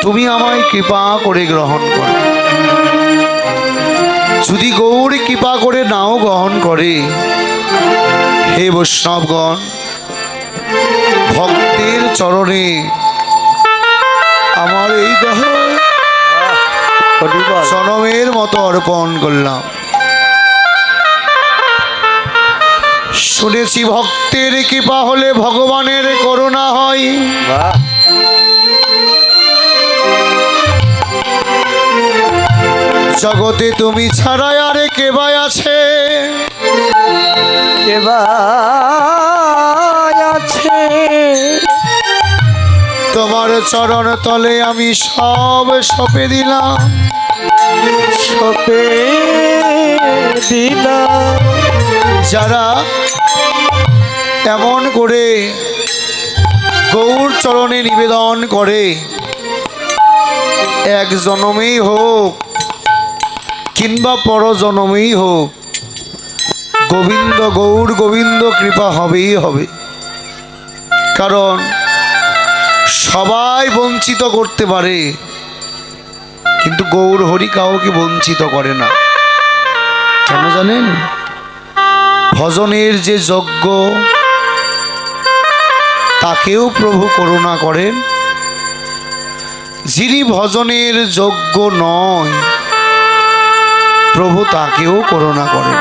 তুমি আমায় কৃপা করে গ্রহণ করো। যদি গৌর কৃপা করে নাও গ্রহণ করে, হে বৈষ্ণবগণ, ভক্তের চরণে আমার এই দেহ জনমের মতো অর্পণ করলাম। শুনেছি ভক্তের কৃপা হলে ভগবানের করুণা হয়। জগতে তুমি ছাড়া আর কে ভাই আছে? কে ভাই আছে? তোমার চরণ তলে আমি সব সঁপে দিলাম, সঁপে দিলাম। যারা এমন করে গৌর চরণে নিবেদন করে, এক জনমেই হোক কিংবা পর জনমেই হোক, গোবিন্দ গৌর গোবিন্দ কৃপা হবেই হবে। কারণ সবাই বঞ্চিত করতে পারে, কিন্তু গৌর হরি কাউকে বঞ্চিত করে না। কেন জানেন? ভজনের যে যজ্ঞ, তাকেও প্রভু করুণা করেন। যিনি ভজনের যোগ্য নয়, প্রভু তাকেও করুণা করেন।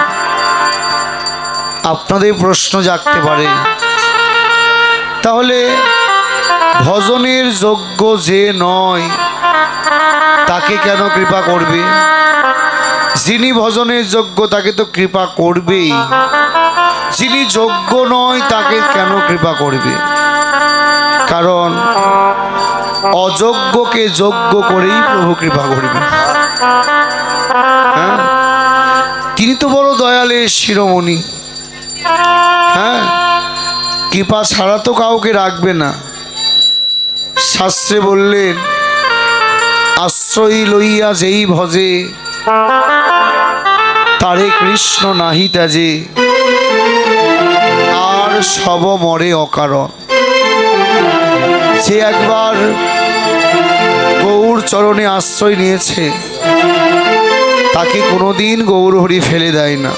আপনাদের প্রশ্ন জাগতে পারে, তাহলে ভজনের যোগ্য যে নয় তাকে কেন কৃপা করবে? যিনি ভজনের যোগ্য তাকে তো কৃপা করবেই, যিনি যোগ্য নয় তাকে কেন কৃপা করবে? কারণ অযোগ্যকে যোগ্য করেই প্রভু কৃপা করবে। হ্যাঁ, তিনি তো বড় দয়ালের শিরোমণি। হ্যাঁ, কৃপা ছাড়া তো কাউকে রাখবে না। শাস্ত্রে বললেন, আশ্রয় লইয়া যেই ভজে, তারে কৃষ্ণ নাহি ত্যাজে, আর সব মরে অকারণ। যে একবার গৌর চরণে আশ্রয় নিয়েছে, তাকে কোনোদিন গৌর হরি ফেলে দেয় না,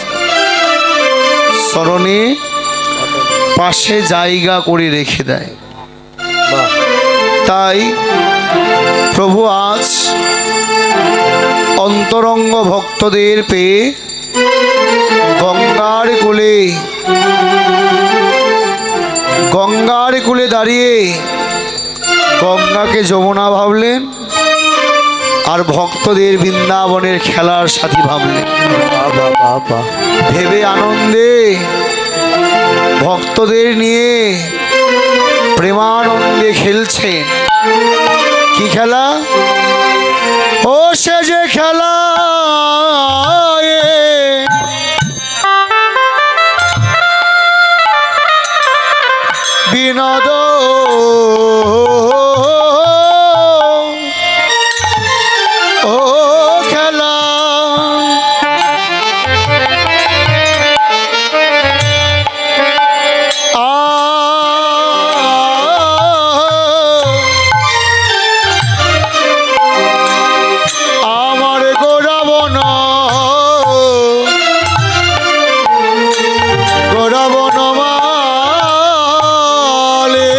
চরণে পাশে জায়গা করে রেখে দেয়। তাই প্রভু আজ অন্তরঙ্গ ভক্তদের পেয়ে গঙ্গার কূলে দাঁড়িয়ে গঙ্গাকে যমুনা ভাবলেন, আর ভক্তদের বৃন্দাবনের খেলার সাথী ভাবলেন। ভেবে আনন্দে ভক্তদের নিয়ে প্রেমানন্দে খেলছেন। কি খেলা? ও সে যে খেলা বিনোদ, ও খেলা আমার গৌরবন মালে।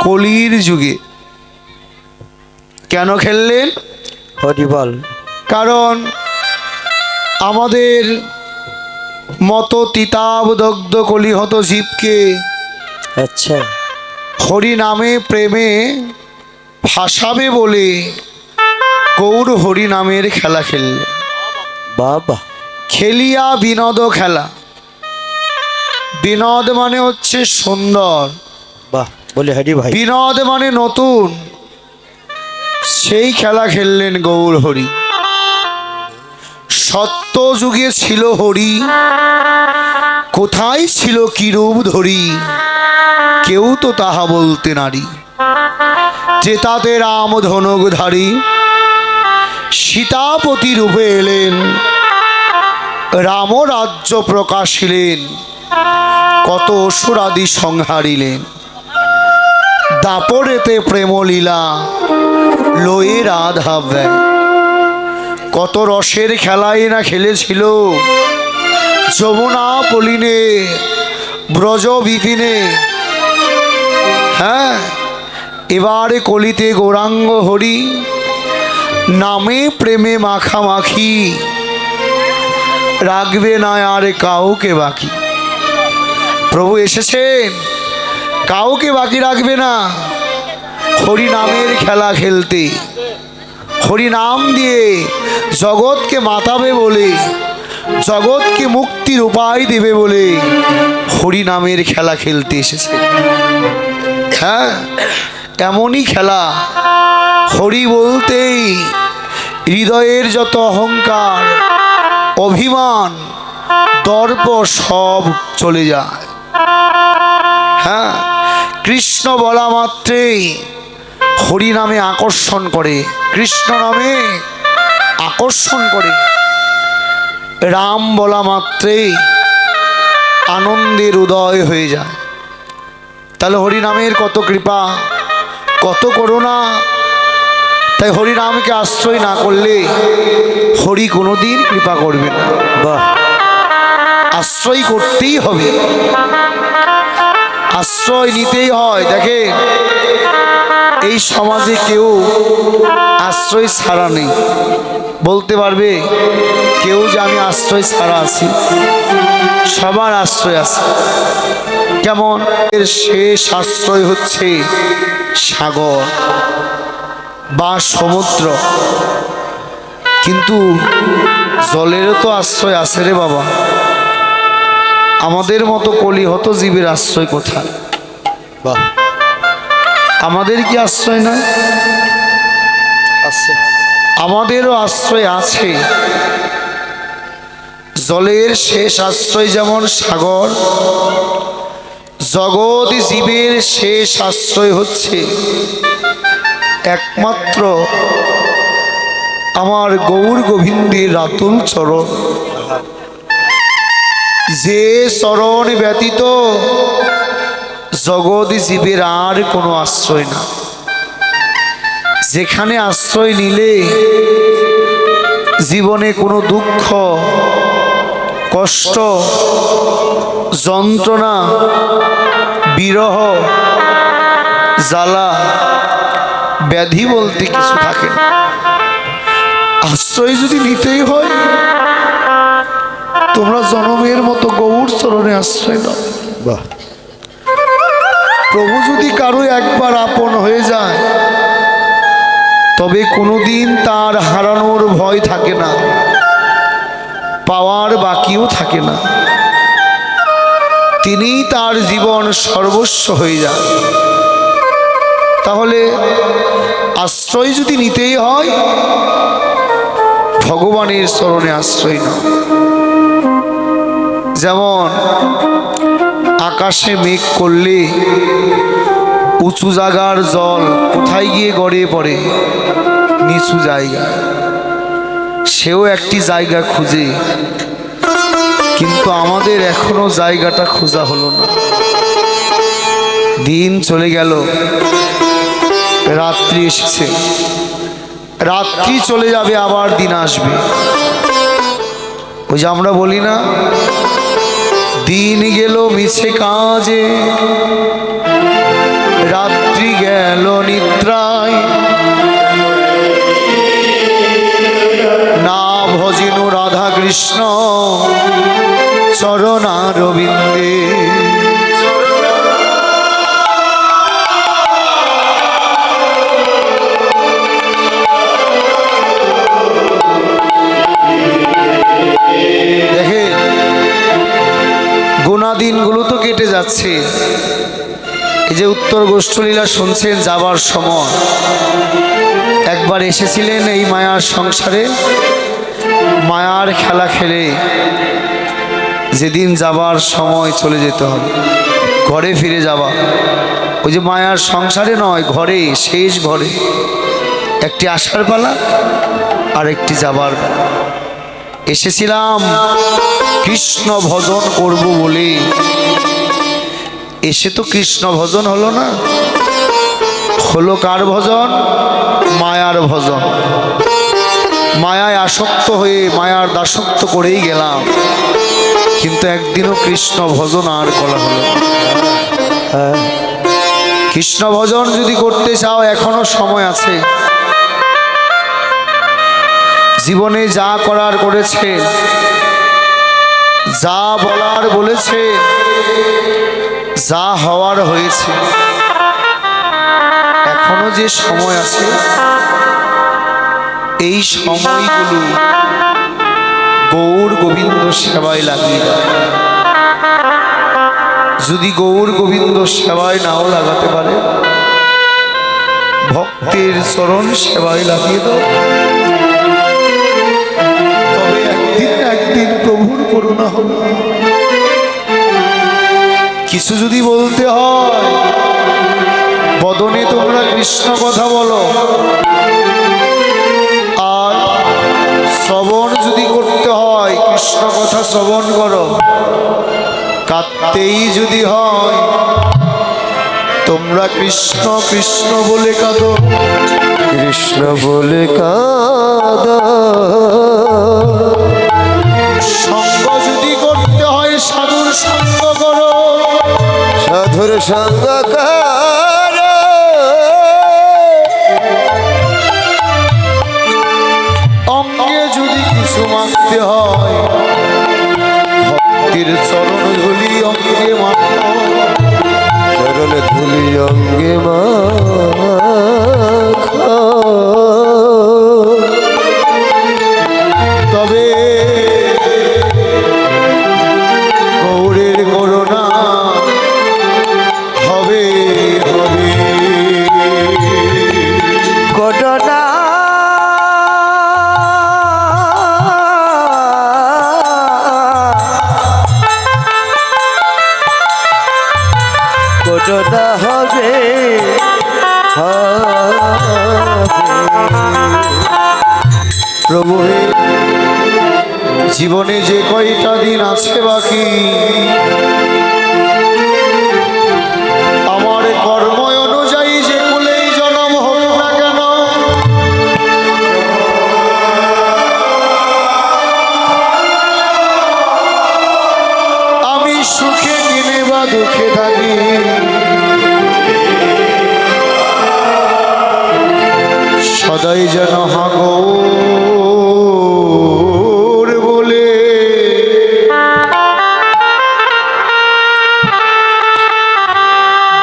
কলির যুগে কেন খেললেন? হরি বল। কারণ আমাদের মতো তিতাব দগ্ধ কলিহত জীবকে আচ্ছা, হরি নামে প্রেমে ভাসাবে বলে গৌর হরি নামের খেলা খেললে। বাবা, খেলিয়া বিনোদ খেলা। বিনোদ মানে হচ্ছে সুন্দর, বাহ, বলে হরি ভাই। বিনোদ মানে নতুন। সেই খেলা খেললেন গৌর হরি। সত্য যুগে ছিল হরি, কোথায় ছিল কিরূপ ধরি, কেউ তো তাহা বলতে নারী। যেতাতে রাম ধনুকধারী সীতাপতি রূপে এলেন, রাম রাজ্য প্রকাশিলেন, কত অসুরাদি সংহারিলেন। দাপরেতে প্রেমলীলা লয়ে রাধা ব্যয়। কত রসের খেলাই না খেলেছিল যমুনা পলিনে ব্রজ বিপিনে। হ্যাঁ, এবারে কলিতে গৌরাঙ্গ হরি নামে প্রেমে মাখামাখি, রাখবে না আর কাউকে বাকি। প্রভু এসেছেন, কাউকে বাকি রাখবে না। হরি নামের খেলা খেলতে, হরি নাম দিয়ে জগৎকে মাতাবে বলে, জগৎকে মুক্তির উপায় দেবে বলে হরি নামের খেলা খেলতে এসেছে। হ্যাঁ, এমনই খেলা। হরি বলতেই হৃদয়ের যত অহংকার, অভিমান, দর্প সব চলে যায়। হ্যাঁ, কৃষ্ণ বলা মাত্রেই হরি নামে আকর্ষণ করে, কৃষ্ণ নামে আকর্ষণ করে। রাম বলা মাত্রেই আনন্দের উদয় হয়ে যায়। তাহলে হরি নামের কত কৃপা, কত করুণা। তাই হরি নামকে আশ্রয় না করলে হরি কোনোদিন কৃপা করবে না। বাহ, আশ্রয় করতেই হবে, আশ্রয় নিতেই হয়। দেখেন, এই সমাজে কেউ আশ্রয় ছাড়া নেই। বলতে পারবে কেউ যে আমি আশ্রয় ছাড়া আছি? সবার আশ্রয় আছে। কেমন? এর শেষ আশ্রয় হচ্ছে সাগর বা সমুদ্র। কিন্তু জলেরও তো আশ্রয় আছে রে বাবা। আমাদের মতো কলিহত জীবের আশ্রয় কোথায়? বাহ, আমাদের কি আশ্রয় নাই? আছে, আমাদেরও আশ্রয় আছে। জলের শেষ আশ্রয় যেমন সাগর, জগৎ জীবের শেষ আশ্রয় হচ্ছে একমাত্র আমার গৌর গোবিন্দের রাতুল চরণ। যে চরণ ব্যতীত জগৎ জীবের আর কোনো আশ্রয় না। যেখানে আশ্রয় নিলে জীবনে কোনো দুঃখ, কষ্ট, যন্ত্রণা, বিরহ, জ্বালা, ব্যাধি বলতে কিছু থাকে না। আশ্রয় যদি নিতেই হয়, তোমরা জনমের মতো গৌর চরণে আশ্রয় দাও। বাহ, প্রভু যদি কারো একবার আপন হয়ে যায়, তবে কোনোদিন তার হারানোর ভয় থাকে না, পাওয়ার বাকিও থাকে না। তিনিই তার জীবন সর্বস্ব হয়ে যায়। তাহলে আশ্রয় যদি নিতেই হয়, ভগবানের চরণে আশ্রয় নাও। যেমন আকাশে মেঘ করলে উঁচু জায়গার জল কোথায় গিয়ে গড়িয়ে পড়ে? নিচু জায়গা। সেও একটি জায়গা খুঁজে, কিন্তু আমাদের এখনো জায়গাটা খোঁজা হলো না। দিন চলে গেল, রাত্রি এসেছে, রাত্রি চলে যাবে, আবার দিন আসবে। ওই যে আমরা বলি না, দিন গেল মিছে কাজে, রাত্রি গেল নিদ্রায়, না ভজিনু রাধা কৃষ্ণ চরণারবিন্দে। দেখে গোনা দিনগুলো তো কেটে যাচ্ছে। এই যে উত্তর গোষ্ঠলীলা শুনছেন, যাবার সময় একবার এসেছিলেন এই মায়ার সংসারে, মায়ার খেলা খেলে যেদিন যাবার সময় চলে যেতে হবে, ঘরে ফিরে যাওয়া, ওই যে মায়ার সংসারে নয়, ঘরে, শেষ ঘরে একটি আসার পালা আর একটি যাবার পালা। এসেছিলাম কৃষ্ণ ভজন করব বলে, এসে তো কৃষ্ণ ভজন হলো না, হলো কার ভজন? মায়ার ভজন। মায়ায় আসক্ত হয়ে মায়ার দাসত্ব করেই গেলাম, কিন্তু একদিনও কৃষ্ণ ভজন আর করা হলো না। কৃষ্ণ ভজন যদি করতে চাও এখনো সময় আছে। জীবনে যা করার করেছে, যা বলার বলেছে, যা হওয়ার হয়েছে, এখনো যে সময় আছে, এই সময়গুলো গৌর গোবিন্দ সেবায় লাগিয়ে দাও। যদি গৌর গোবিন্দ সেবায় নাও লাগাতে পারে, ভক্তের চরণ সেবায় লাগিয়ে দাও, তবে একদিন না একদিন প্রভুর করুণা হবে। কিছু যদি বলতে হয়, বদনে তোমরা কৃষ্ণ কথা বলো, আর শ্রবণ যদি করতে হয় কৃষ্ণ কথা শ্রবণ করো। কাঁদতেই যদি হয় তোমরা কৃষ্ণ কৃষ্ণ বলে কাঁদো, কৃষ্ণ বলে কাঁদো। সঙ্গ যদি করতে হয় সাধুর সঙ্গ করো, সাধুর সঙ্গ করো। অঙ্গে যদি কিছু মাখতে হয় ভক্তির চরণ ধুলি অঙ্গে মাখো, চরণ ধুলি অঙ্গে মাখো। তবে গৌরের করুণা হবে হবে। ঘটনা ঘটনা হবে প্রভু হে, জীবনে যে কয়টা দিন আছে বাকি, আমার কর্ম অনুযায়ী যে কুলেই জন্ম হোক না কেন, আমি সুখে কিনে বা দুঃখে থাকি, সদাই যেন হাগো বলে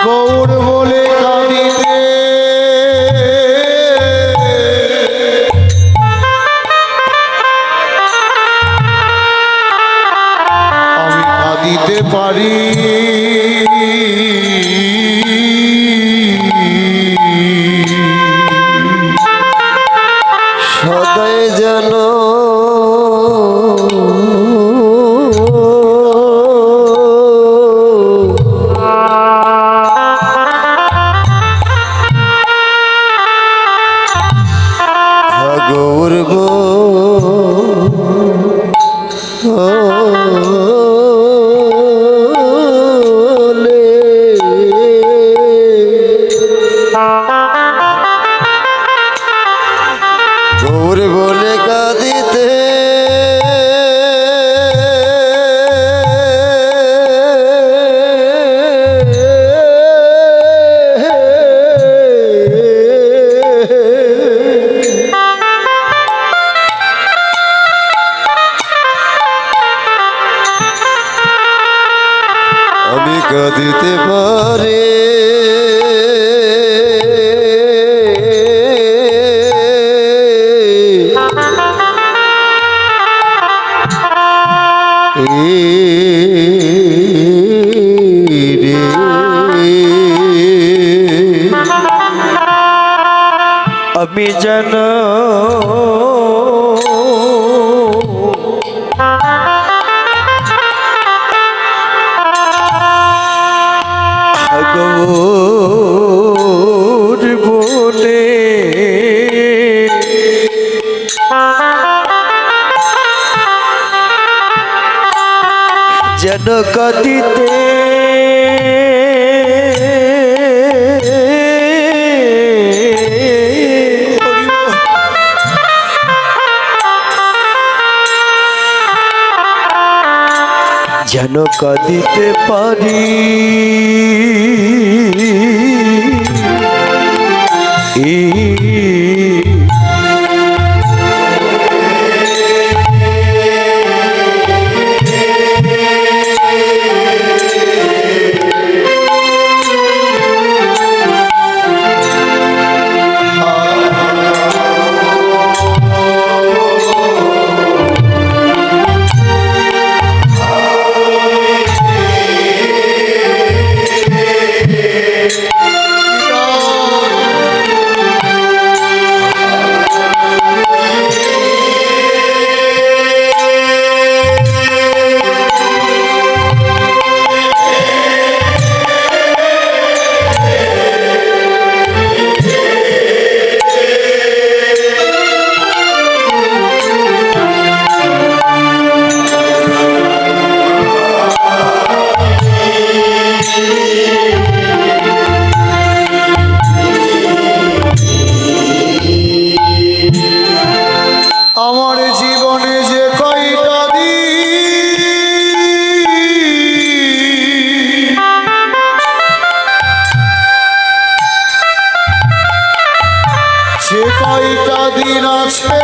গৌর বলে কাঁদিতে, আমি কাঁদিতে পারি। সদাই যেন গৌর গো কাঁদিতে পারে আমি যেন হাগর বনে যেন কাঁদিতে যেন কাঁদিতে পারি আমার জীবনে যে কয়টা দিন যে কয়টা দিন আছে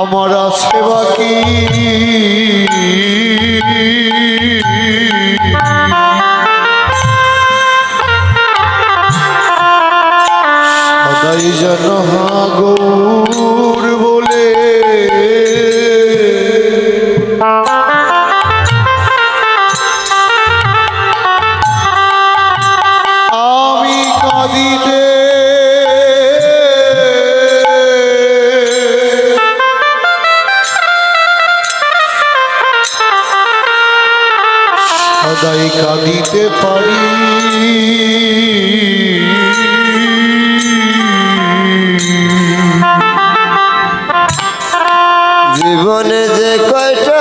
আমার আছে বাকি সদাই যেন হাগর বলে আমি কাঁদিতে সদাই কাঁদিতে পারি জীবনে যে কয়টা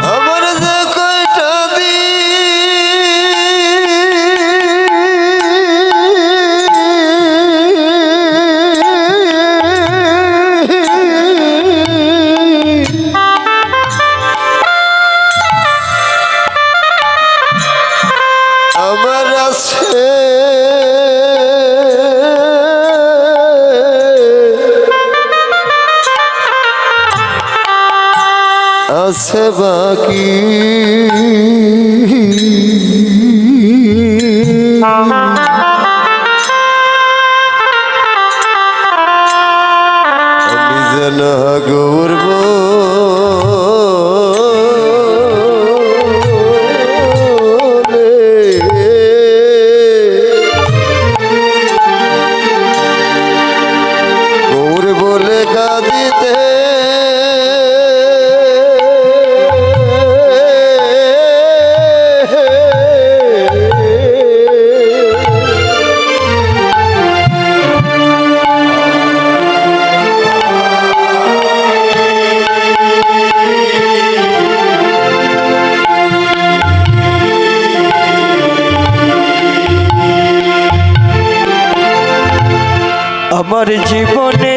আমার যে কয়টা আমার আছে আছে বাকি আমি যেন গৌরব বলে কাঁদিতে আমার জীবনে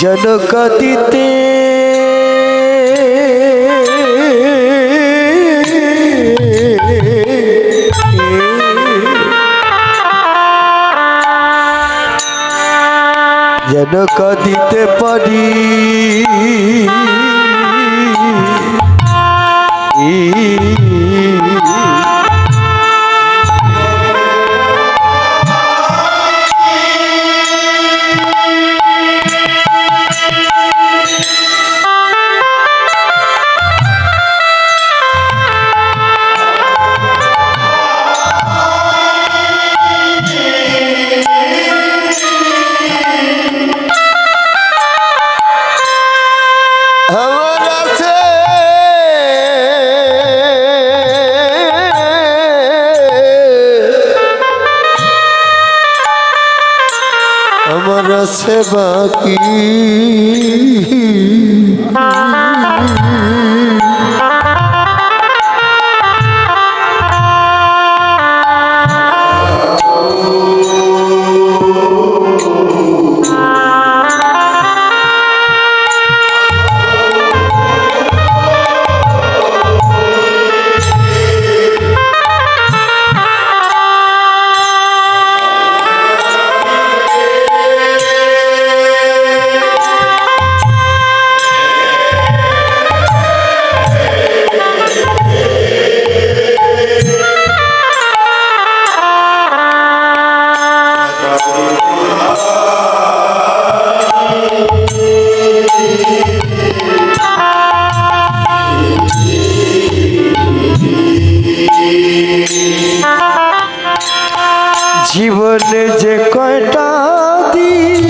যেন কাঁদিতে যেন কাঁদিতে পারি আমার আছে বাকি জীবনে যে কয়টা দিন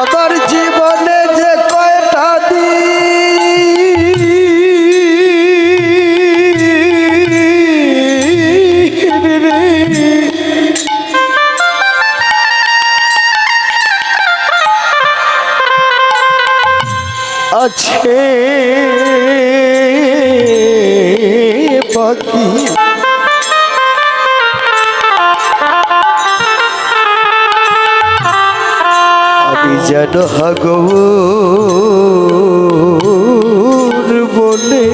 আমার জীবনে যে কয়টা আছে বাকি আমি যেন হাগর বলে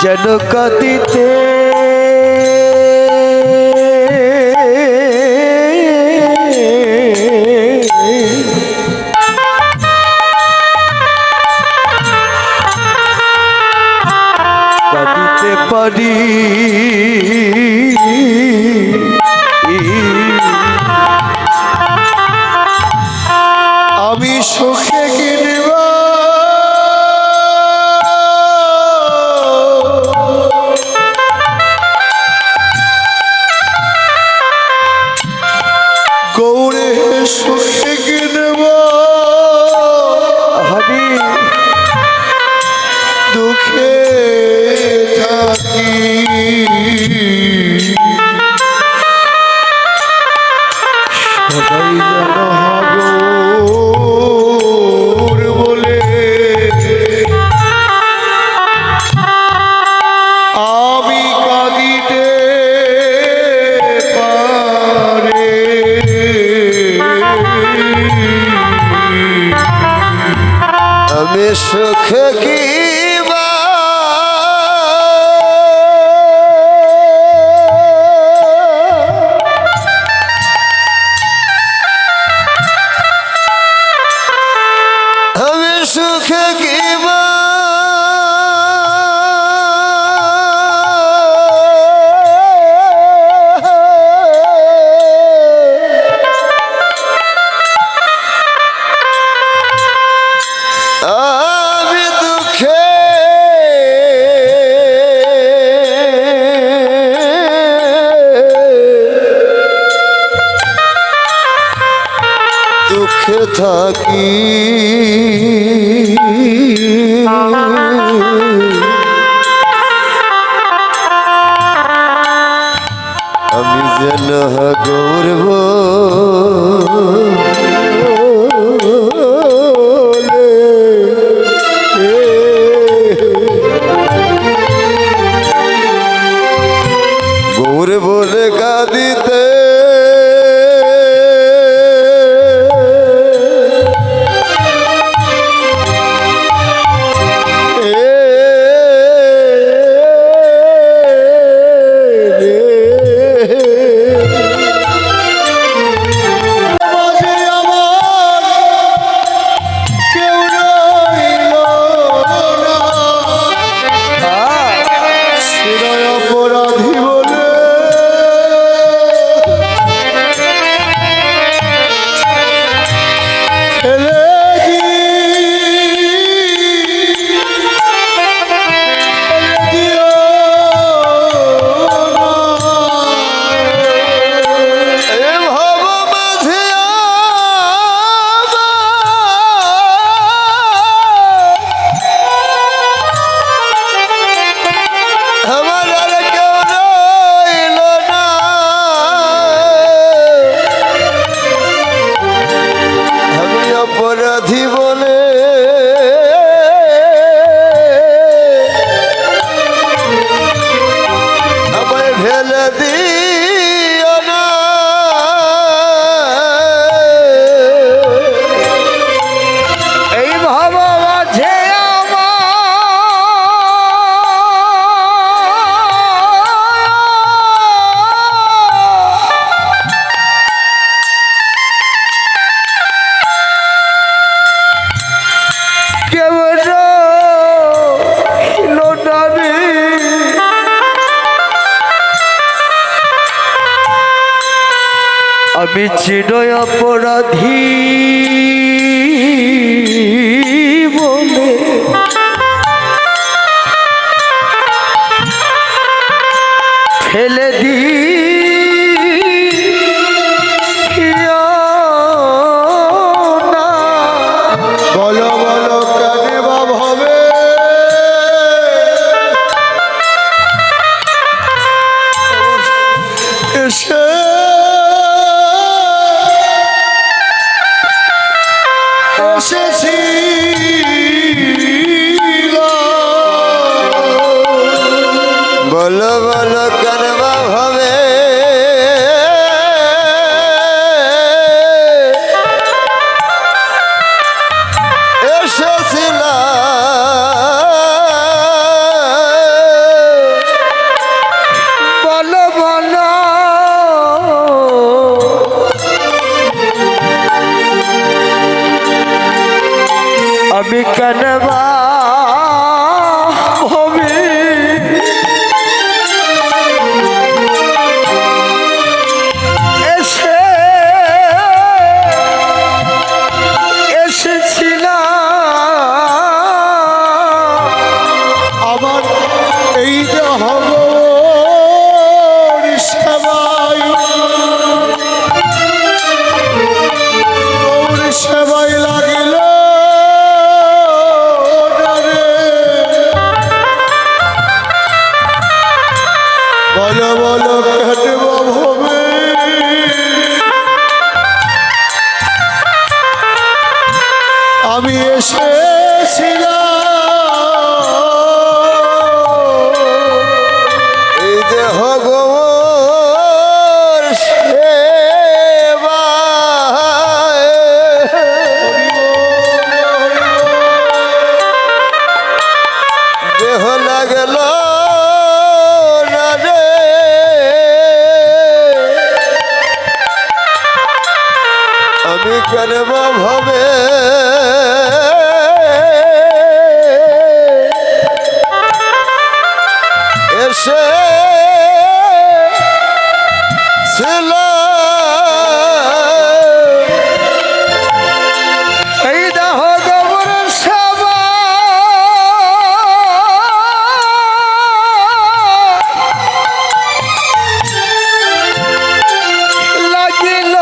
যেন কাঁদিতে কাঁদিতে পারি আমি সুখে কিনব গৌরে সুখে কিনব হরি দুঃখে থাকি সবাই যেন হাগর বলে আমি কাঁদিতে পারে আমি সুখে কি সুখে কিবা আমি দুঃখে দুঃখে থাকি আমি যেন গৌরব বলে আমি চিরই অপরাধী বলে ফেলে দি বলো বলো কেন বা ভাবে এসে এসেছি বলো বলো কেন বা ভাবে এসেছিলাম বলো বলো আমি কেন বা হবে এসে এসেছিলাম আমার এই দেহ সেবাই গৌর সেবাই লাগিল বলো বলো কেন ভাবে আমি এসেছিলাম এই দেহ গৌর সেবায় দেহ লাগল না রে আমি কেন বা ভাবে এসে ছিল এই দেহ গৌর সেবা লাগিল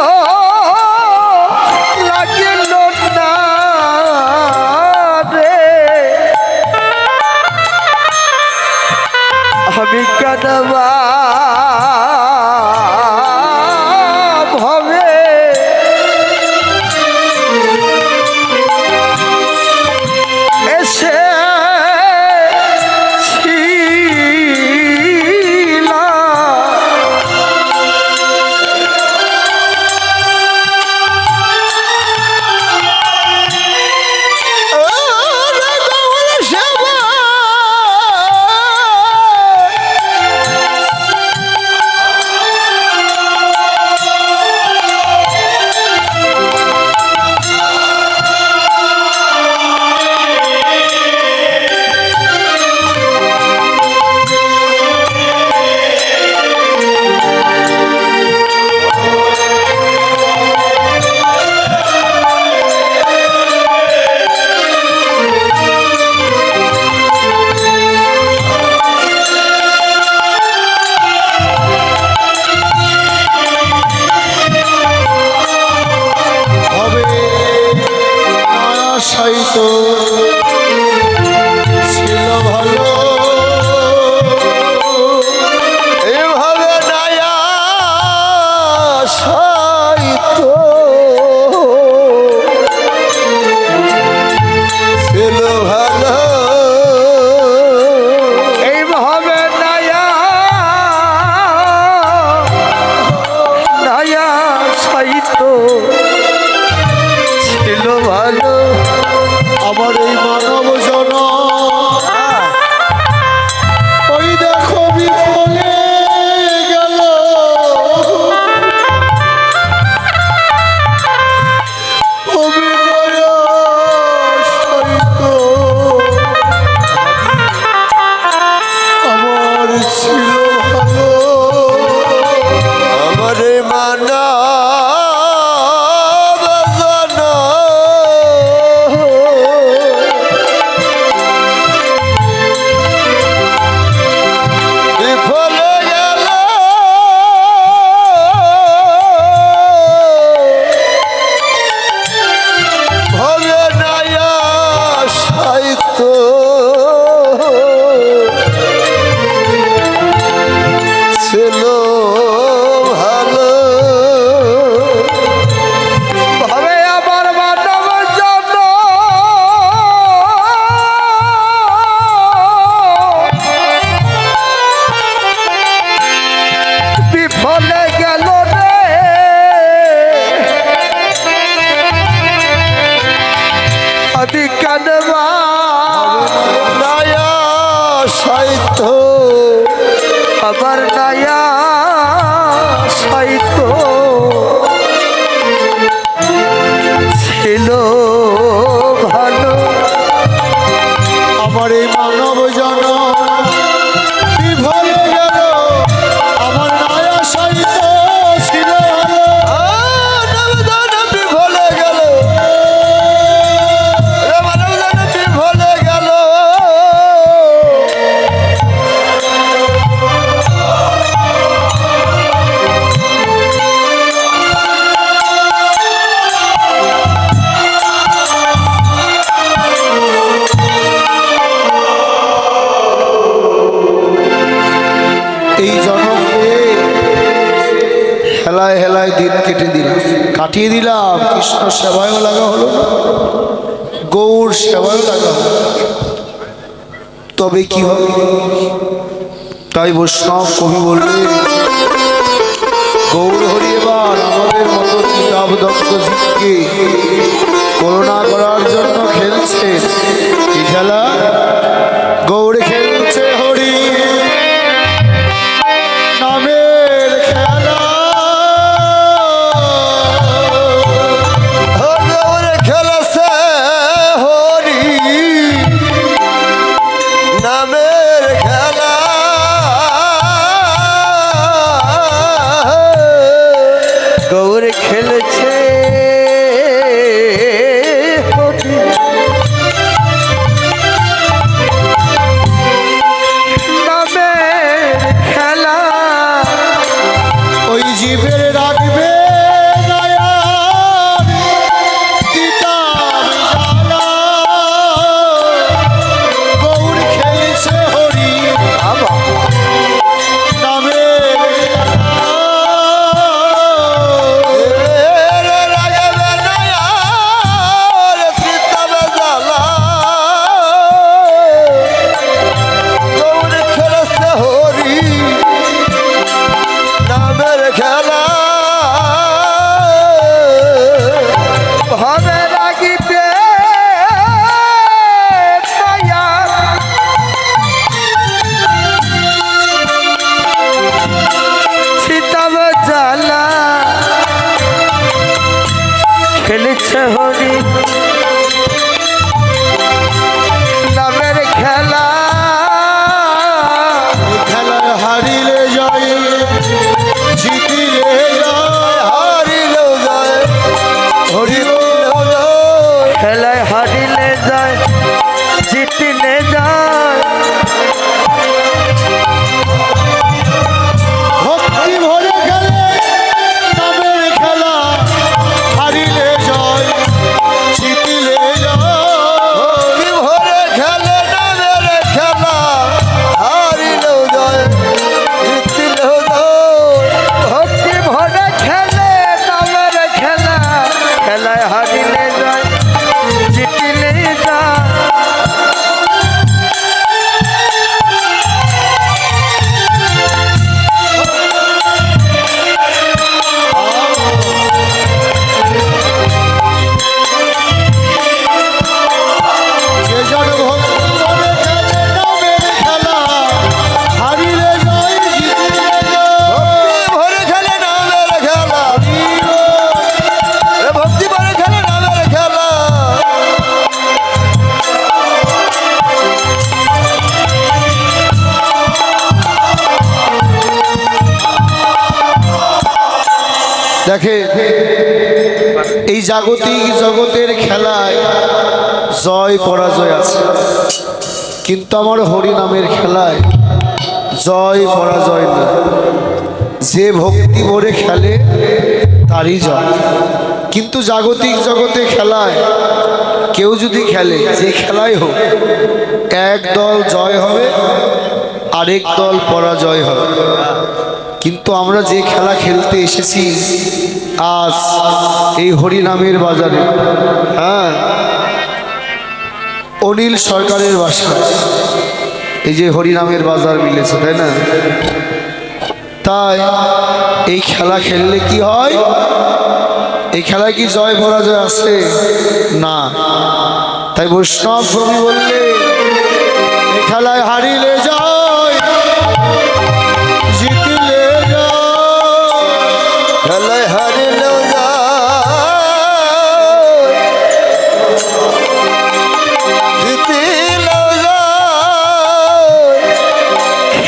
লাগিল না রে আমি কাদবা ভাবে এসে সাহিত্য ছিল ভালো ভাবে আমার মানব জন্য বিফলে গেল রে আমি কানবা নয়া সাহিত্য আমার নয়া সাহিত্য ছিল ভালো আমার এই মানব জন বিফলে গেল আমার নয়া সাহিত্য ছিল বিফলে গেল মানব জন বিফলে গেল এই জন্মে হেলায় হেলায় দিন কাটিয়ে দিলাম কৃষ্ণ সেবায়ও লাগা হলো না, গৌর সেবায়ও লাগা হলো, তবে কি হবে? তাই বৈষ্ণব কবি বললে গৌর হরি এবার আমাদের মতো কিতাবদত্ত জীবকে করুণা করার জন্য খেলছে কি খেলা? গৌর খেলছে হরি নামের খেলা। গৌর খেলছে হরি নামের খেলা গৌর খেলছে হরি নামের খেলা। ওই জীবের রাখবে দয়ার কিতাব জ্বালা। গৌর খেলছে হরি নামের রাখবে দয়ার কিতাব জ্বালা। গৌর খেলছে হরি নামের খেলা ভাবে লাগিবে দয়া সীতাব জ্বালা খেলেছে হরি নামের খেলা। খেলায় হারিলে জয় জিতিলে জয় হারিলেও জয় হরিলেও জয় খেলায় হারিলে যায় জিতলে যায় ভক্তি ভরে খেলে নামের খেলা হারিলে জয় জিতিলে জয় ভক্তি ভরে খেলে নামের খেলা হারিলেও জয় জিতিলেও জয় ভক্তি ভরে খেলে নামের খেলা খেলায় হারিলে যায় জিতলে যায়। যে জন ভক্তি ভরে খেলে নামের খেলা হারিলে জয় জিতিলে জয় ভক্তি ভরে খেলে নামের খেলা ভক্তি ভরে খেলে নামের খেলা দেখে এই জাগতিক জগতের খেলায় জয় পরাজয় আছে, কিন্তু আমার হরি নামের খেলায় জয় পরাজয় নেই। যে ভক্তি ভরে খেলে তারই জয়। কিন্তু জাগতিক জগতে খেলায় কেউ যদি খেলে, যে খেলাই হোক, এক দল জয় হবে, আরেক দল পরাজয় হবে। কিন্তু আমরা যে খেলা খেলতে এসেছি আজ এই হরিনামের বাজারে, হ্যাঁ, অনিল সরকারের বাসায় এই যে হরিনামের বাজার মিলেছে, তাই না? তাই এই খেলা খেললে কি হয়? এই খেলায় কি জয় পরাজয় আছে? না। তাই বৈষ্ণব ভূমি বললে এই খেলায় হারিলে জয়, জিতলে জয়, খেলায় হারিলেও জিতিলেও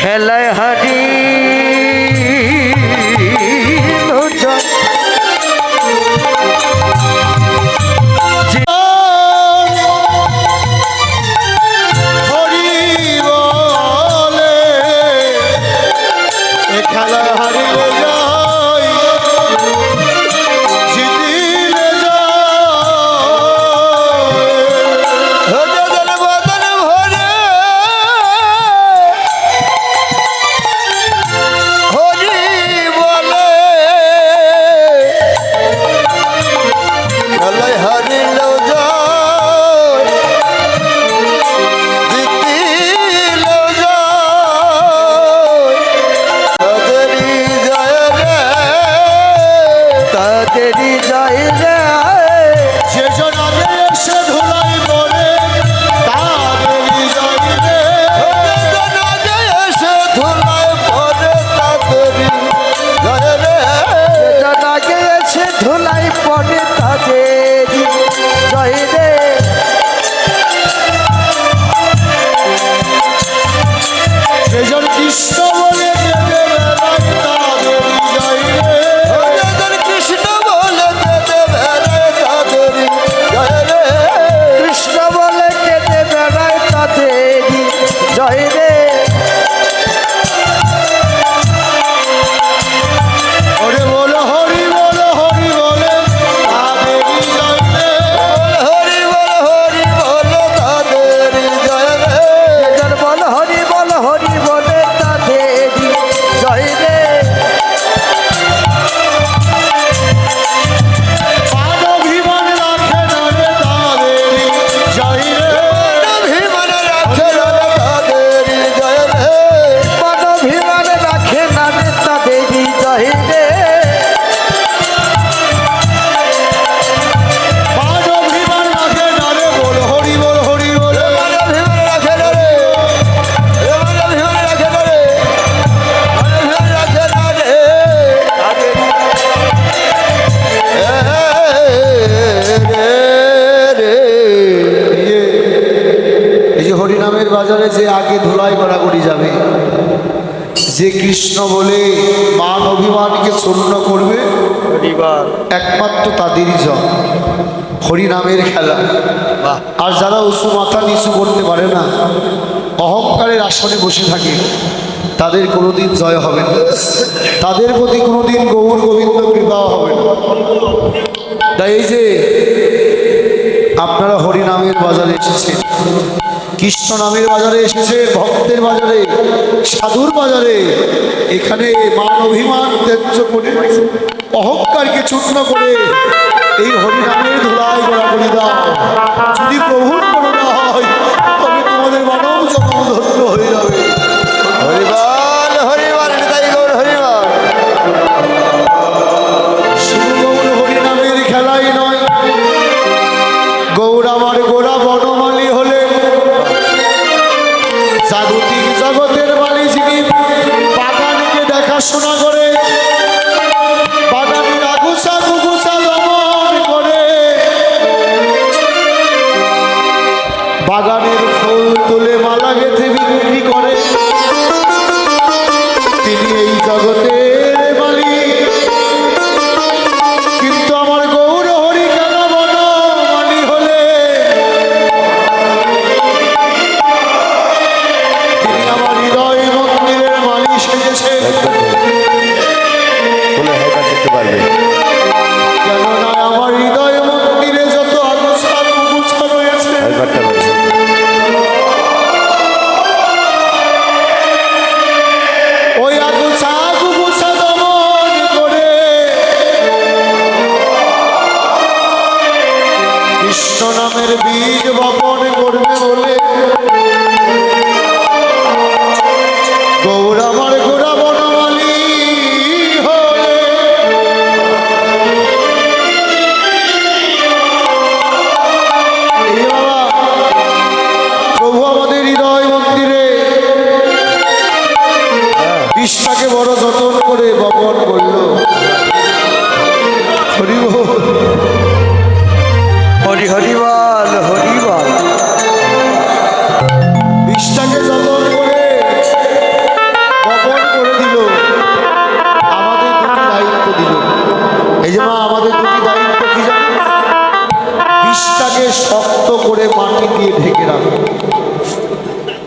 খেলায় হারি হরি বলে এ খেলায় হারিলে জয়, জিতিলে জয়। বদন বদন ভরে হরি বলে খেলায় হারিলেও জয়, জিতিলেও জয়। তাদেরই জয় রে, তাদেরই জয় রে, সেজন আগে এসে ধুলাই পড়ে তাদেরই জয় রে। সেজন আগে এসে ধুলাই পড়ে তাদেরই জয় রে। আগে এসে ধুলাই পড়ে তাদেরই জয় রে। সেজন কৃষ্ণ বলে যেতে বেড়ায় তাদেরই জয় রে। সেজন কৃষ্ণ বলে যেতে বেড়ায় তাদেরই জয় রে। কৃষ্ণ বলে কেটে বেড়ায় তাদেরই জয় রে। ওরে বলো হরি বলো হরি বলে তাদেরই জয় রে। হরি বলো তাদেরই জয় রে। যেজন বল হরি বলে তাদেরই জয় রে। মান অভিমান রাখে না রে তাদেরই জয় রে। অভিমান রাখে না রে তাদেরই জয় রে। মন অভিমান রাখে না রে তাদেরই জয় রে। মান অভিমান রাখে না রে বল হরি বল হরি বল। মান অভিমান রাখে না রে, মান অভিমান রাখে না রে, মান অভিমান রাখে না রে। এই যে হরিনামের বাজারে যে আগে ধুলাই গড়াগড়ি যাবে, যে কৃষ্ণ বলে মান অভিমানকে চূর্ণ করবে, একমাত্র তাদেরই জয়। হরিনামের খেলা। আর যারা উঁচু মাথা নিচু করতে পারে না, অহংকারের আসনে বসে থাকে, তাদের কোনোদিন জয় হবে না, তাদের প্রতি কোনোদিন গৌর গোবিন্দ কৃপাও হবে না। তাই এই যে আপনারা হরিনামের বাজারে এসেছেন, কৃষ্ণ নামের বাজারে এসেছে, ভক্তের বাজারে, সাধুর বাজারে, এখানে মান অভিমান ত্যায্য করে, অহংকারকে চূর্ণ করে এই হরিনামের ধুলায় গড়াগড়ি দাও। যদি প্রভুর করুণা হয় তবে তোমাদের মানব জন্ম ধন্য হয়ে যাবে। হরিবল হরিবল নিতাই গৌর হরিবল। শুধু গৌর হরিনামের খেলাই নয়, গৌর আমার গোড়া বনমালী হলে জাগতিক জগতের মালি যিনি, বাগানকে দেখাশোনা করে, বাগানের আগুসা গুগুসা দমন করে, বাগানের ফুল তুলে মালা গেঁথে বিক্রি করে, তিনি এই জগতের মালিক। কিন্তু আমার গৌর হরি কেন বনমালী হলে তিনি আমার হৃদয় মন্দিরের মালি সেজেছে। কেননা আমার হৃদয় মন্দিরে যত আগুসা কুগুসা রয়েছে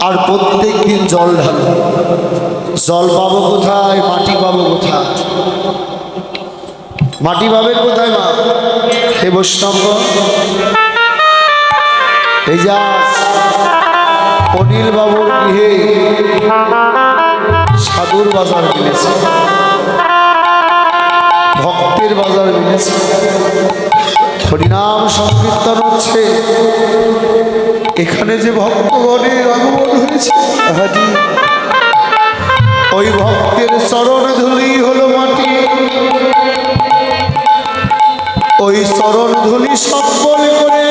আর প্রত্যেক দিন জল ঢালো। জল পাবো কোথায়? মাটি পাবো কোথায়? মাটি পাবেন কোথায় মা? হে বৈষ্ণবগণ, এই যা অনিল বাবুর গৃহে সাধুর বাজার মিলেছে, ভক্তের বাজার মিলেছে, হরিনাম সংকীর্তন হচ্ছে। এখানে যে ভক্তগণের আগমন হয়েছে, ওই ভক্তের চরণ ধুলি হলো মাটি। ওই চরণ ধুলি সম্বল করে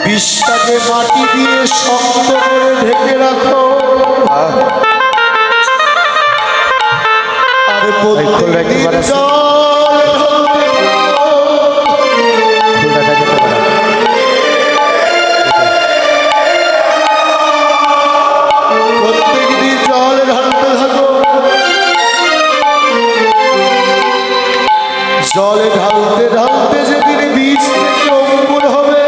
বিশ্বাকে মাটি দিয়ে শক্ত করে ঢেকে রাখো। আর প্রত্যেকদিন জল ঢালতে থাকো। জলে ঢালতে ঢালতে যেদিন বীজ থেকে অঙ্কুর হবে,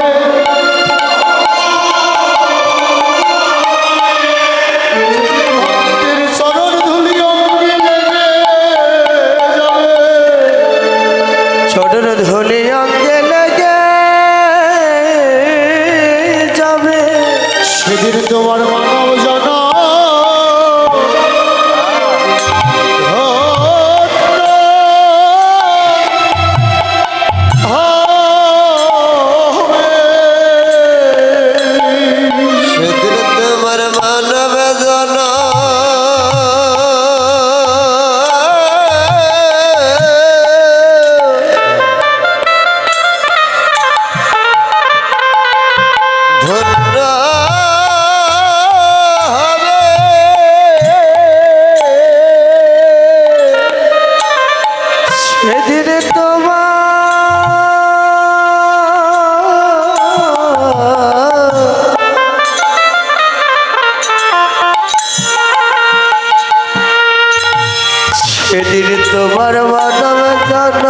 ভক্তের চরণ ধুলি অঙ্গে লেগে যাবে, চরণ ধুলি অঙ্গে লেগে যাবে। সেদিন তোমার মানব জনম সেদিন তোমার মানব জনম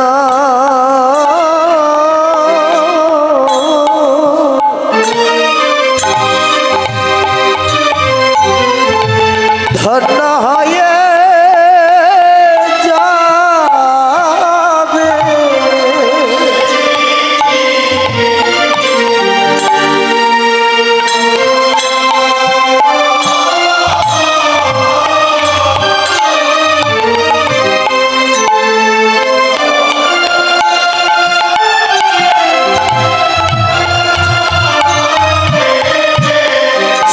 ধন্য হয়ে যাবে।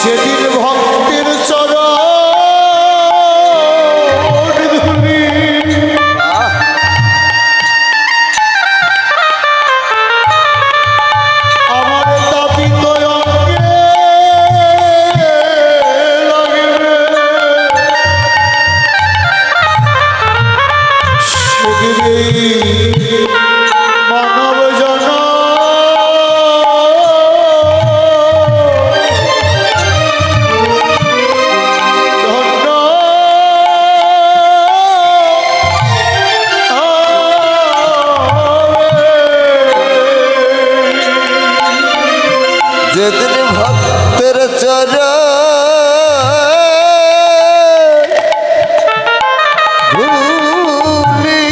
সেদিন ভক্তের চরণ ধুলি আমার তাপিত অঙ্গে লাগবে। সেদিন মানব জনম যেদিন ভক্তের চরণ ধুলি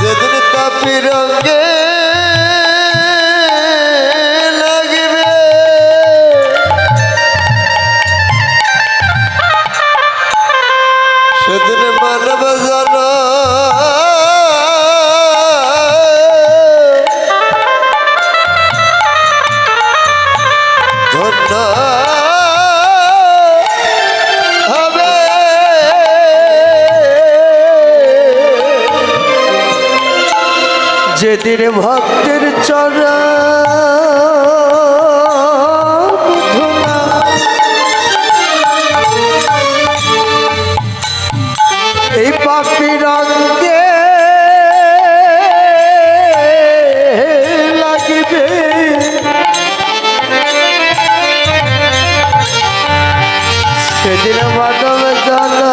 যেদিন তাপি রঙে লাগবে, সেদিন মানব জনম ধন্য হবে। যেদিন ভক্তের চরণ ধুলা এই পাপি রঙে লাগিবে, সেদিন মানব জনম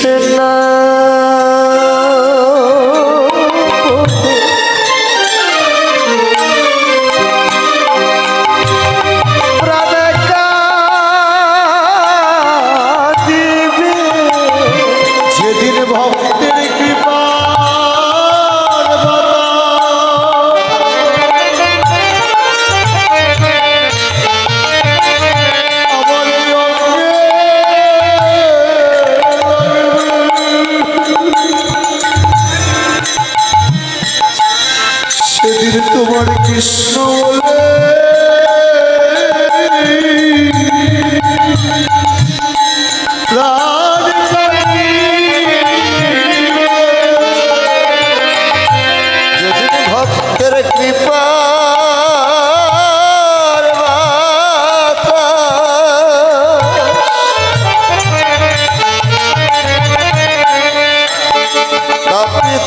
কৃষ্ণ যেদিন ভক্তের কৃপা সেদিন তোমার কৃষ্ণ বলে প্রাণ যেদিন ভক্তের কৃপা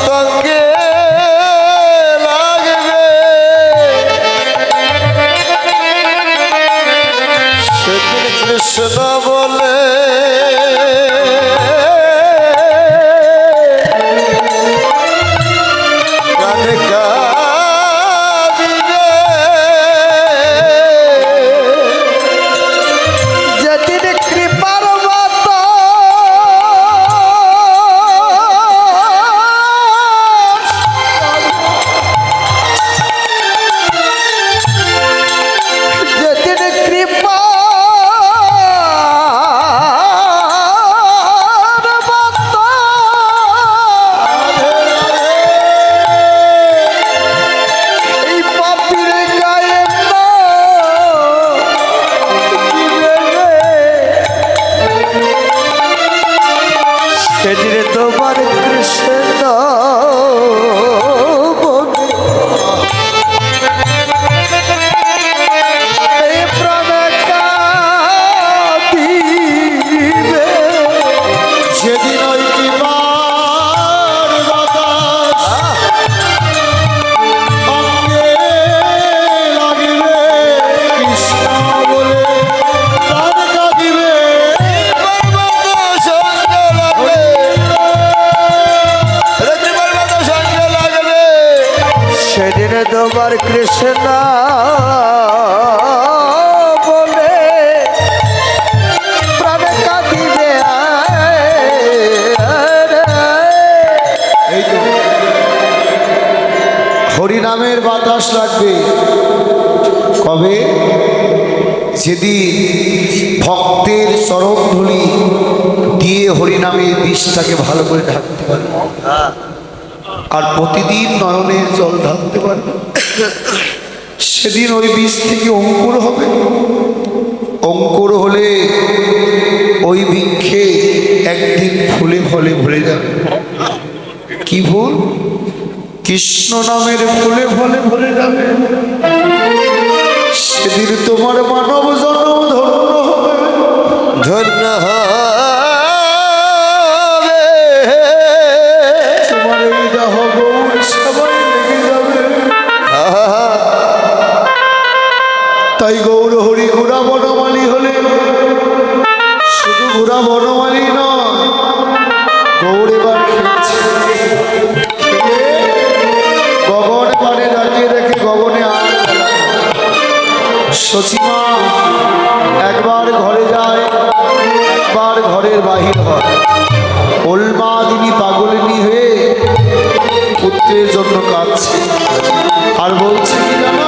তঙ্গে লাগবে সেদিন কৃষ্ণ বলে গানে গাবিবে যেদিন কৃপার মাতা যেদিন কৃপা এই পাপির গায়ে সেদিন তোমার কৃষ্ণ এই প্রাণ কাঁদিবে যেদিন ওই কৃপার বাতাস অঙ্গে লাগিবে কৃষ্ণ বলে প্রাণ কাঁদিবে পর্বত সঙ্গে লাগবে পর্বত সঙ্গে লাগবে সেদিন তোমার কৃষ্ণ বলে প্রাণ কাঁদিবে এই তো হরিনামের বাতাস লাগবে কবে যেদিন ভক্তের চরণধূলি দিয়ে হরিনামের বিষটাকে ভালো করে ঢাকতে পারবে আর প্রতিদিন নয়নের জল ঢালতে পারবে সেদিন ওই বীজ থেকে অঙ্কুর হবে অঙ্কুর হলে ওই বৃক্ষে একদিন ফুলে ফলে ভরে যাবে কি ফুল কৃষ্ণ নামের ফুলে ফলে ভরে যাবে সেদিন তোমার মানব জন্ম ধন্য হবে ধন্য হবে তোমার এই দেহ গৌর সবাই লেগে যাবে তাই গৌর হরি ঘোড়া বনমালী হলে শুধু ঘোড়া বনমালী নয় গৌর এবার খেলছে গগন পানে দাঁড়িয়ে রেখে গগনে আর সচিমা একবার ঘরে যায় একবার ঘরের বাহির হয় উন্মাদিনী পাগলিনী হয়ে পুত্রের জন্য কাঁদছে আর বলছে কি জানো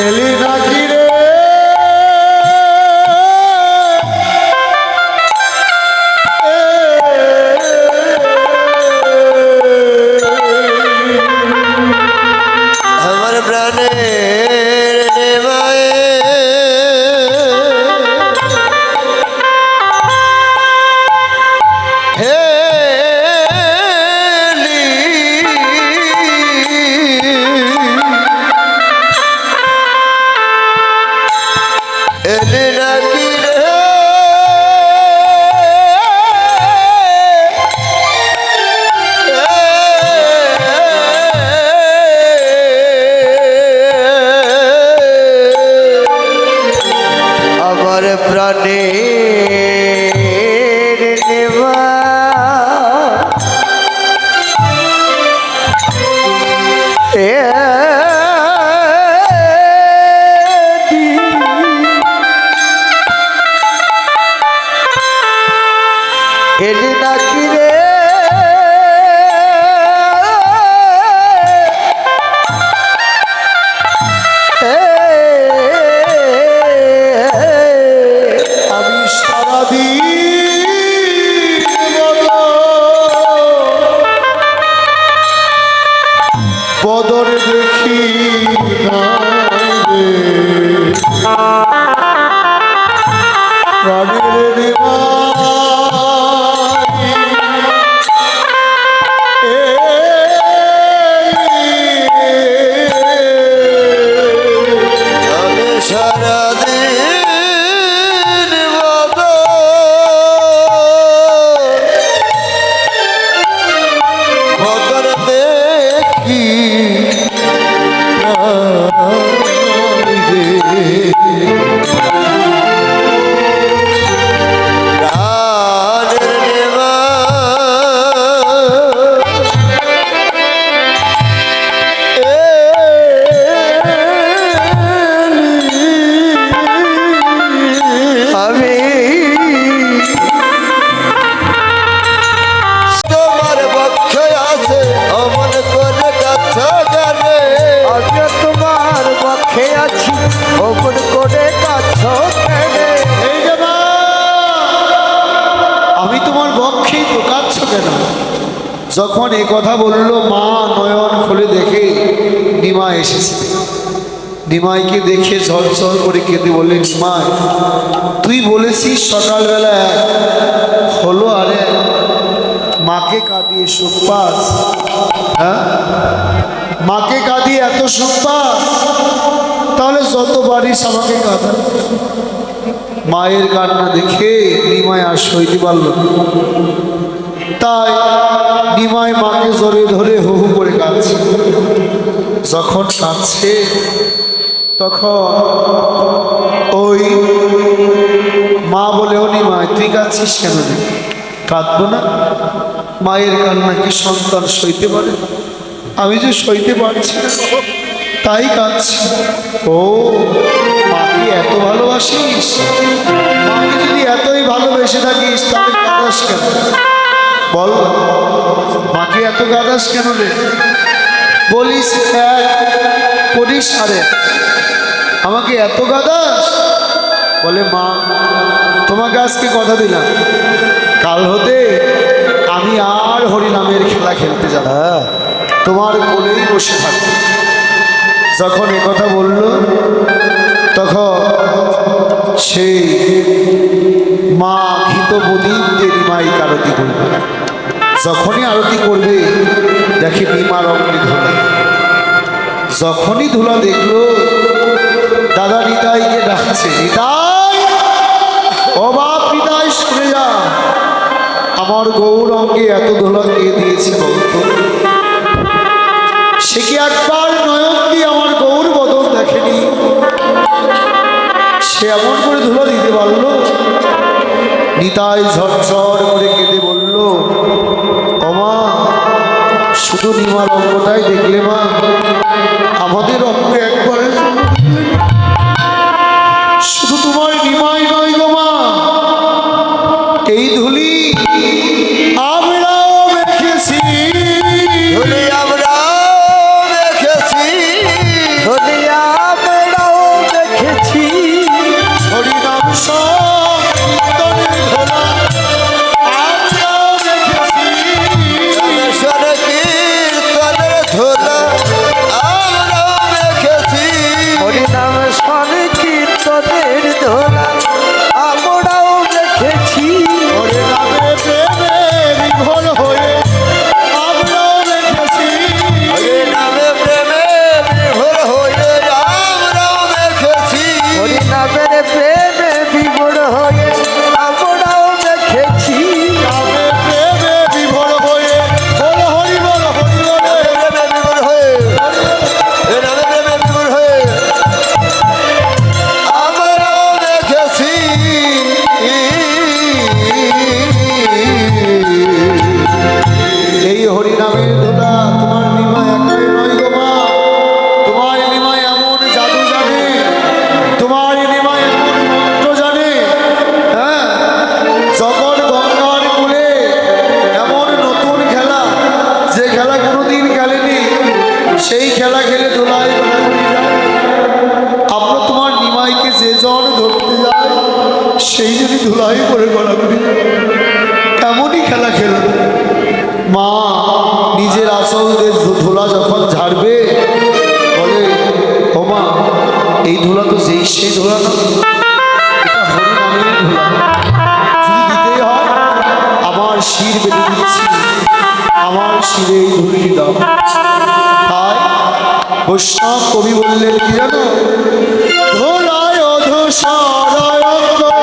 এলি নাকি রে আমার প্রাণের নেবায়ে এলি নাকি রে আমার প্রাণের নেবা এলি নাকি রে আমি সারাদিন বদর দেখি প্রাণের দেবা সারাদিন বদর দেখি প্রাণের নেবা আমি তোমার পক্ষে আছে অমন করে কথা জানে আমি তোমার পক্ষে আছি অমন করে কাছে এই যে মা আমি তোমার পক্ষেই তো কাঁদছ কেন? যখন এই কথা বলল মা নয়ন খুলে দেখে নিমা এসেছে। নিমাইকে দেখে ঝরঝর করে কেঁদে বললেন, নিমাই তুই বলেছিস সকালবেলা এক হলো আরে মাকে কাঁদিয়ে সুখ পাস, হ্যাঁ মাকে কাঁদিয়ে এত সুখ পাস, তাহলে যত পারিস আমাকে কাঁদা। মায়ের কান্না দেখে নিমাই আর সইতে পারল না। তাই নিমাই মাকে জড়ে ধরে হু হু করে কাঁদছে। যখন কাঁদছে তখন ওই মা বলে, ও নিমাই তুই কাঁদছিস কেন রে? কাঁদবো না? মায়ের কান্না কি সন্তান সইতে পারে? আমি যে সইতে পারছি না তাই কাঁদছি। ও মাকে এত ভালোবাসিস? মাকে যদি এতই ভালোবেসে থাকিস তাহলে কাঁদাস কেন বল? মাকে এত কাঁদাস কেন রে? বলিস করিস আরে আমাকে এত কাঁদাস? বলে মা তোমাকে আজকে কথা দিলাম, কাল হতে আমি আর হরিনামের খেলা খেলতে যাব, তোমার কোলেই বসে থাকবো। যখন কথা বলল তখন সেই মা ঘিত প্রদীপ দিয়ে নিমাইকে আরতি করবে। যখনই আরতি করবে দেখে নিমার অগ্নি ধুলা। যখনই ধুলা দেখলো দাদা নিতাইকে ডাকছে, নিতাই ও বাপ নিতাই শুনে যা, আমার গৌর অঙ্গে এত ধুলা কে দিয়েছে বলতো? সে কি একবার নয়ন দিয়ে আমার গৌর বদন দেখেনি? সে এমন করে ধুলা দিতে পারলো? নিতাই ঝরঝর করে কেঁদে বলল, ও মা শুধু নিমার অঙ্গটাই দেখলে মা, আমাদের অঙ্গ একবারে শুধু তোমার নিমাই নয় গো মা, এই ধুলি আমরাও দেখেছি, ধুলি আমরাও দেখেছি, ধুলি আমরাও দেখেছি, হরিনাম সংকীর্তনের ধুলা আমরাও দেখেছি, রামেশ্বর কীর্তনের ধুলা আমরাও দেখেছি, রামের প্রেমে বিভোর হয়ে আমরাও দেখেছি। রামের প্রেমে বিভোর হয়ে বল হরি বল হরি বল বিভোর হয়ে রামের প্রেমে বিভোর হয়ে আমরাও দেখেছি। এই হরি নামের ধুলা তোমার নিমা একাই নয় গো মা, তোমার নিমা এমন জাদু জানে, তোমার নিমা এমন মন্ত্র জানে। হ্যাঁ, যখন গঙ্গার কূলে এমন নতুন খেলা, যে খেলা কোনোদিন খেলেনি, সেই খেলা খেলে ধুলায় ঘোরাঘুরি যায়। আমরা তোমার নিমাইকে যে জন ধরতে যায়, সেই যদি ধুলাই করে ঘোরাঘুরি এমনই খেলা খেলো। মা নিজের আসলদের ধুলা যখন ঝাড়বে বলে, ও মা এই ধুলা তো সেই ধুলা না, এটা হরি নামের ধুলা। যদি দিতেই হয় আমার শির বেঁধে দিচ্ছি, আমার শিরে এই ধুলি দাও। তাই বৈষ্ণব কবি বললেন কি জানো, ধুলায় ধূসরায় গদ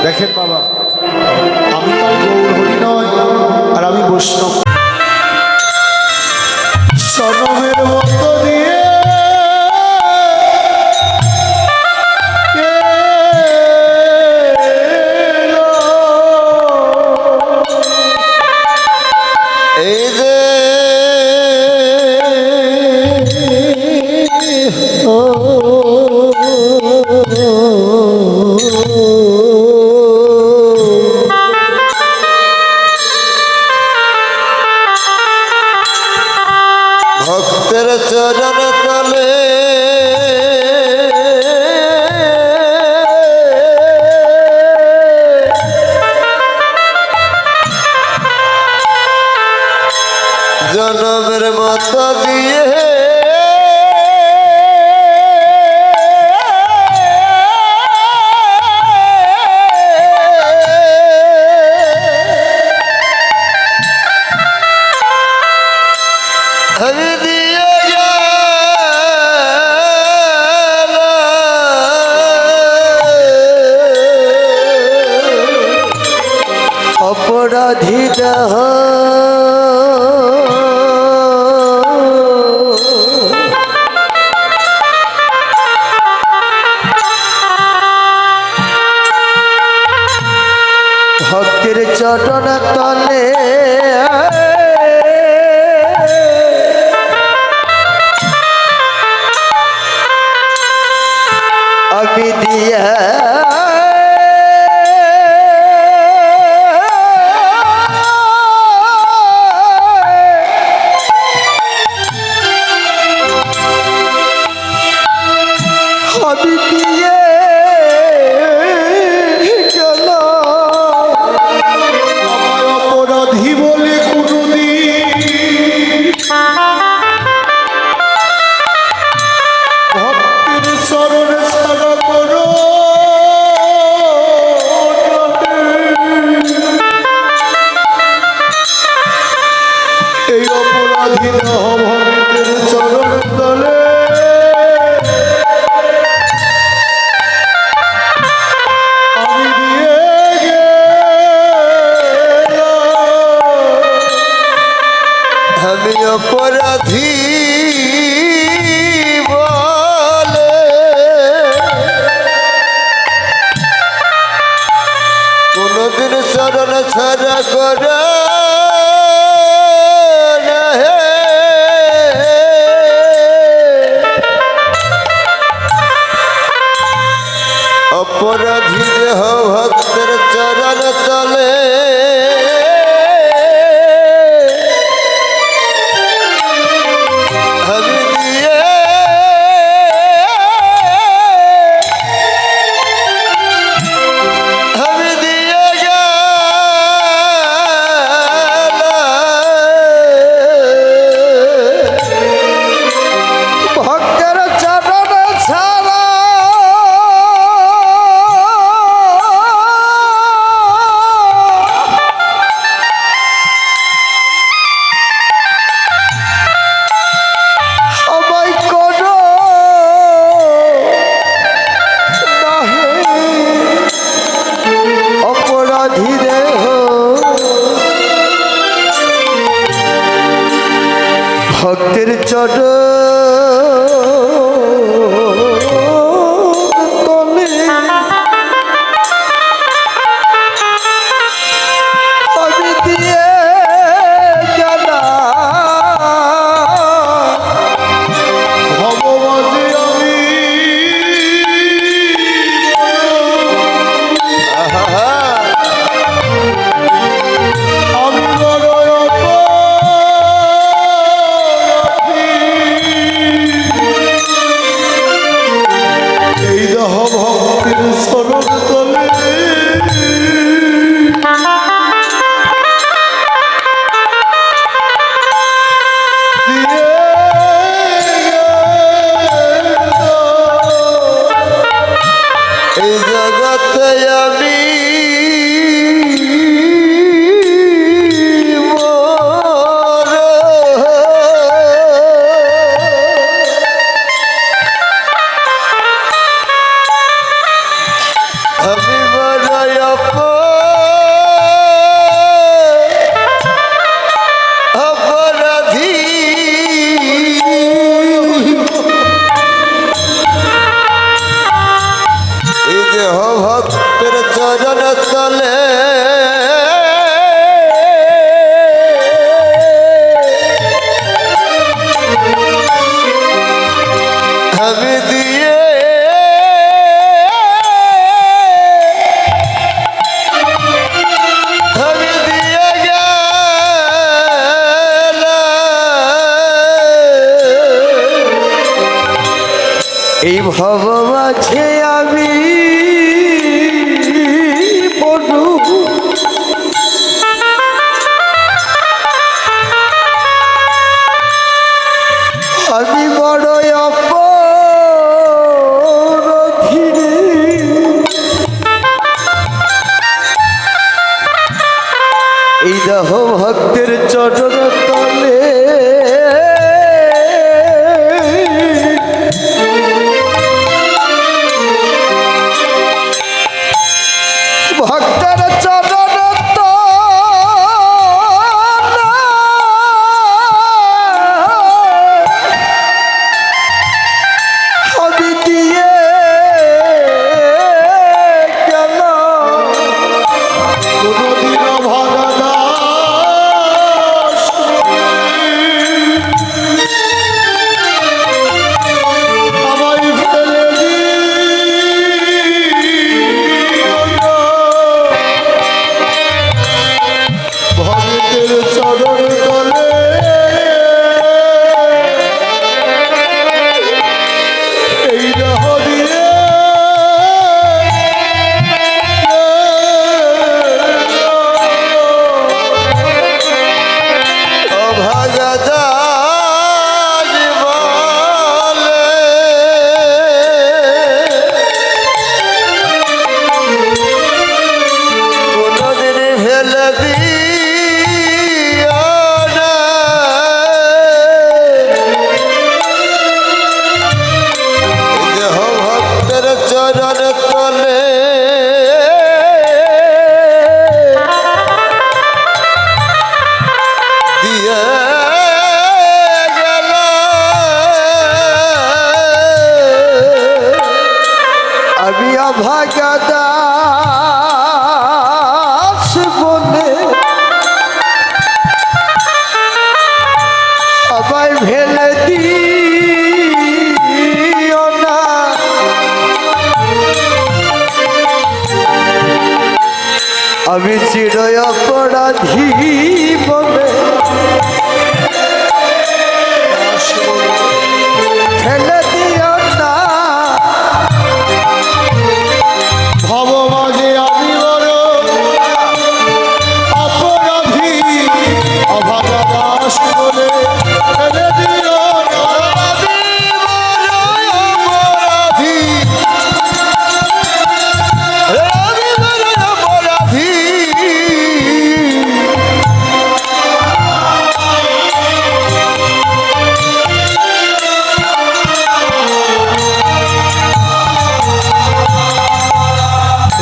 দেখেন বাবা, আমি তো গৌর হরি নয়, আর আমি বৈষ্ণব। সনমের মতো দিয়ে এই যে ভক্তের চরণ তলে জনমের মতো দিয়ে আমি দিয়ে অপরাধীর ভক্তের চরণ তলে আমি দিয়া আমি দিয়ে গেল আমার অপরাধী বলে কোনদিন ভক্তের চরণ ছাড়া করো ছাড়া করে না হে। অপরাধী দেহ ভক্তের চরণ তলে আমি দিয়ে আমি দিয়ে গেলাম ভক্তের চরণ ছাড়া আমায় কোনো নাহে অপরাধী দেহ ভক্তের চরণ তলে আমি দিয়ে গেলাম ভবমাঝে আমি বড় এই দেহ ভক্তের চরণ তলে দিয়ে এই জগতে আমি আমি বড় অপরাধী এই দেহ ভক্তের চরণ তলে আমি দিয়ে আমি দিয়ে গেলাম এই ভব মাঝে আমি বধু আমি বড় অপরাধী রে। এই দেহ ভক্তের চরণ তলে ভক্তের চরণ তলে আমি দিয়ে গেলাম কোনদিনও ভাগা আমায় ফেলে ভক্তের চরণ তলে এই দেহ দিয়ে অভাগা দাস বলে কোনদিন ফেলে দিও না দেহ ভক্তের চরণ তলে দিয়ে আমি অভাগা দাস বলে আমি চির অপরাধী বলে ফেলে দিও না। ভবমাঝে আমি বড় অপরাধী, অভাগা দাস বলে ফেলে দিও না। আমি বড় অপরাধী, আমি বড় অপরাধী।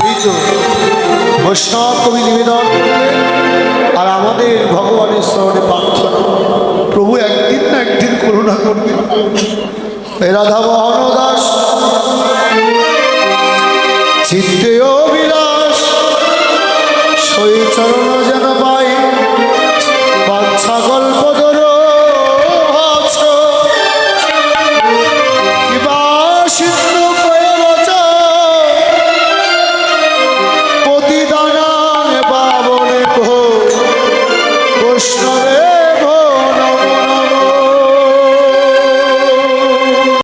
এই তো বৈষ্ণব কবি নিবেদন করলেন। আর আমাদের ভগবানের স্মরণে প্রার্থনা, প্রভু একদিন না একদিন করুণা করবে। এই রাধা মোহন দাস চিত্তে অবিলাস সই চরণ যেন পায়।